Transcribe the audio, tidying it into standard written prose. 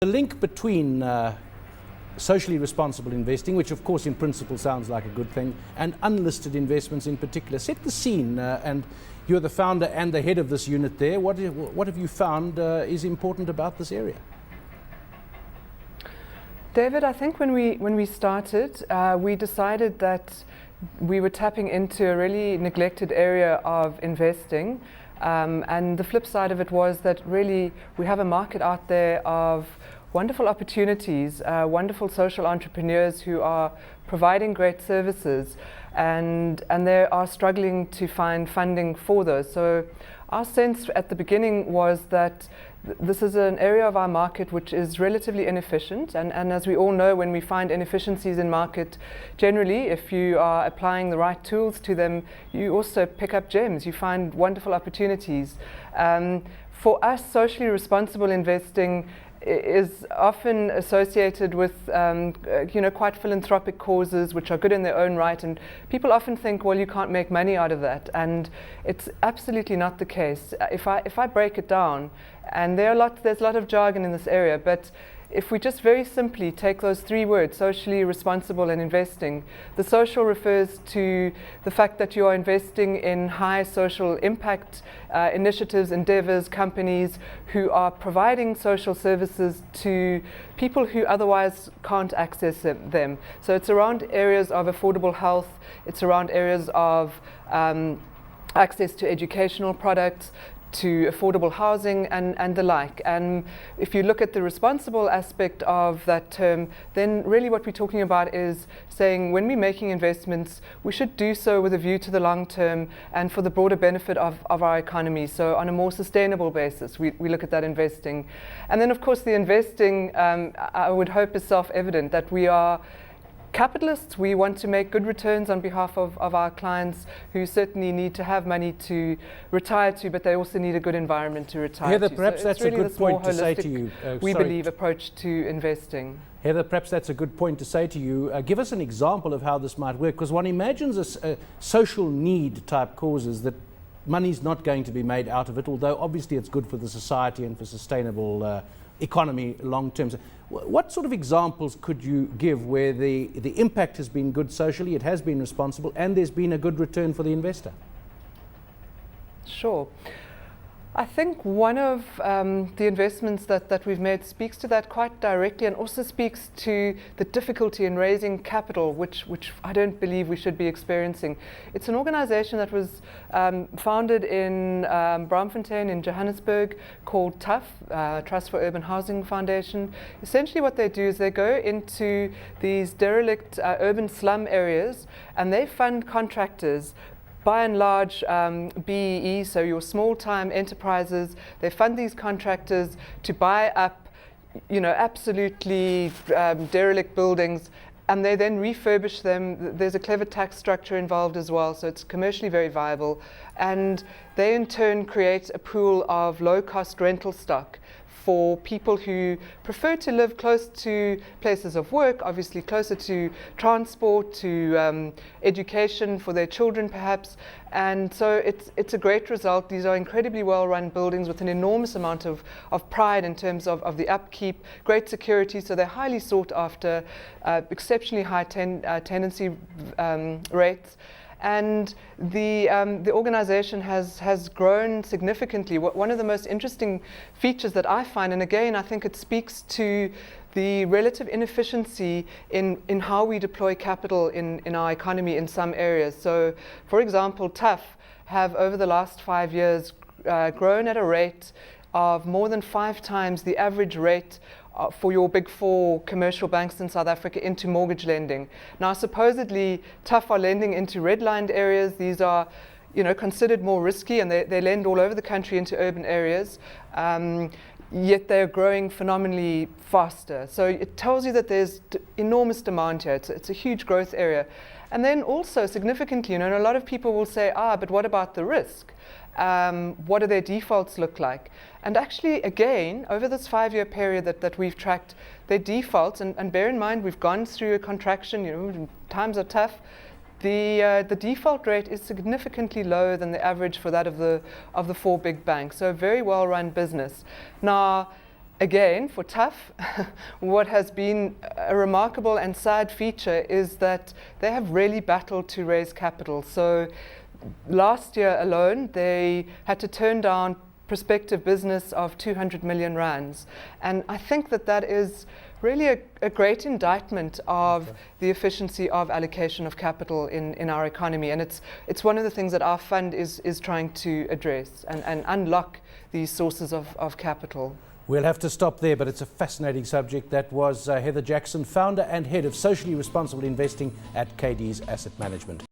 The link between socially responsible investing, which of course in principle sounds like a good thing, and unlisted investments in particular. Set the scene, and you're the founder and the head of this unit there. What have you found is important about this area? David, I think when we started, we decided that we were tapping into a really neglected area of investing. And the flip side of it was that really we have a market out there of wonderful opportunities, wonderful social entrepreneurs who are providing great services, and they are struggling to find funding for those. So our sense at the beginning was that this is an area of our market which is relatively inefficient, and as we all know, when we find inefficiencies in market, generally if you are applying the right tools to them, you also pick up gems, you find wonderful opportunities. For us, socially responsible investing is often associated with quite philanthropic causes which are good in their own right, and people often think, well, you can't make money out of that, and it's absolutely not the case. If I break it down, and there's a lot of jargon in this area, but if we just very simply take those three words, socially responsible and investing, the social refers to the fact that you are investing in high social impact initiatives, endeavors, companies who are providing social services to people who otherwise can't access them. So it's around areas of affordable health, it's around areas of access to educational products, to affordable housing and the like. And if you look at the responsible aspect of that term, then really what we're talking about is saying when we're making investments, we should do so with a view to the long term and for the broader benefit of our economy. So on a more sustainable basis, we look at that investing. And then of course the investing, I would hope, is self-evident that we are capitalists. We want to make good returns on behalf of our clients who certainly need to have money to retire to, but they also need a good environment to retire Heather, to. perhaps so that's really a good point to say to you. We believe approach to investing. Heather, perhaps that's a good point to say to you. Give us an example of how this might work, because one imagines a social need type causes that money's not going to be made out of it, although obviously it's good for the society and for sustainable economy long term. So what sort of examples could you give where the impact has been good socially, it has been responsible, and there's been a good return for the investor? Sure. I think one of the investments that we've made speaks to that quite directly, and also speaks to the difficulty in raising capital, which I don't believe we should be experiencing. It's an organization that was founded in Braamfontein in Johannesburg called TUF, Trust for Urban Housing Foundation. Essentially what they do is they go into these derelict urban slum areas and they fund contractors, by and large BEE, so your small-time enterprises. They fund these contractors to buy up, absolutely derelict buildings, and they then refurbish them. There's a clever tax structure involved as well, so it's commercially very viable. And they in turn create a pool of low-cost rental stock for people who prefer to live close to places of work, obviously closer to transport, to education for their children perhaps. And so it's a great result. These are incredibly well-run buildings with an enormous amount of pride in terms of the upkeep, great security, so they're highly sought after, exceptionally high tenancy rates. And the organization has grown significantly. One of the most interesting features that I find, and again I think it speaks to the relative inefficiency in how we deploy capital in our economy in some areas. So for example, TUF have over the last 5 years grown at a rate of more than 5 times the average rate for your big 4 commercial banks in South Africa into mortgage lending. Now supposedly TUF are lending into redlined areas. These are considered more risky, and they lend all over the country into urban areas, yet they're growing phenomenally faster. So it tells you that there's enormous demand here. It's a huge growth area. And then also significantly, a lot of people will say, but what about the risk? What do their defaults look like? And actually, again, over this 5-year period that we've tracked, their defaults, and bear in mind we've gone through a contraction, times are tough, the default rate is significantly lower than the average for that of the 4 big banks. So a very well-run business. Now, Again, for Tough, what has been a remarkable and sad feature is that they have really battled to raise capital. So last year alone, they had to turn down prospective business of 200 million rands. And I think that that is really a great indictment of the efficiency of allocation of capital in our economy. And it's one of the things that our fund is trying to address and unlock these sources of capital. We'll have to stop there, but it's a fascinating subject. That was Heather Jackson, founder and head of socially responsible investing at Cadiz Asset Management.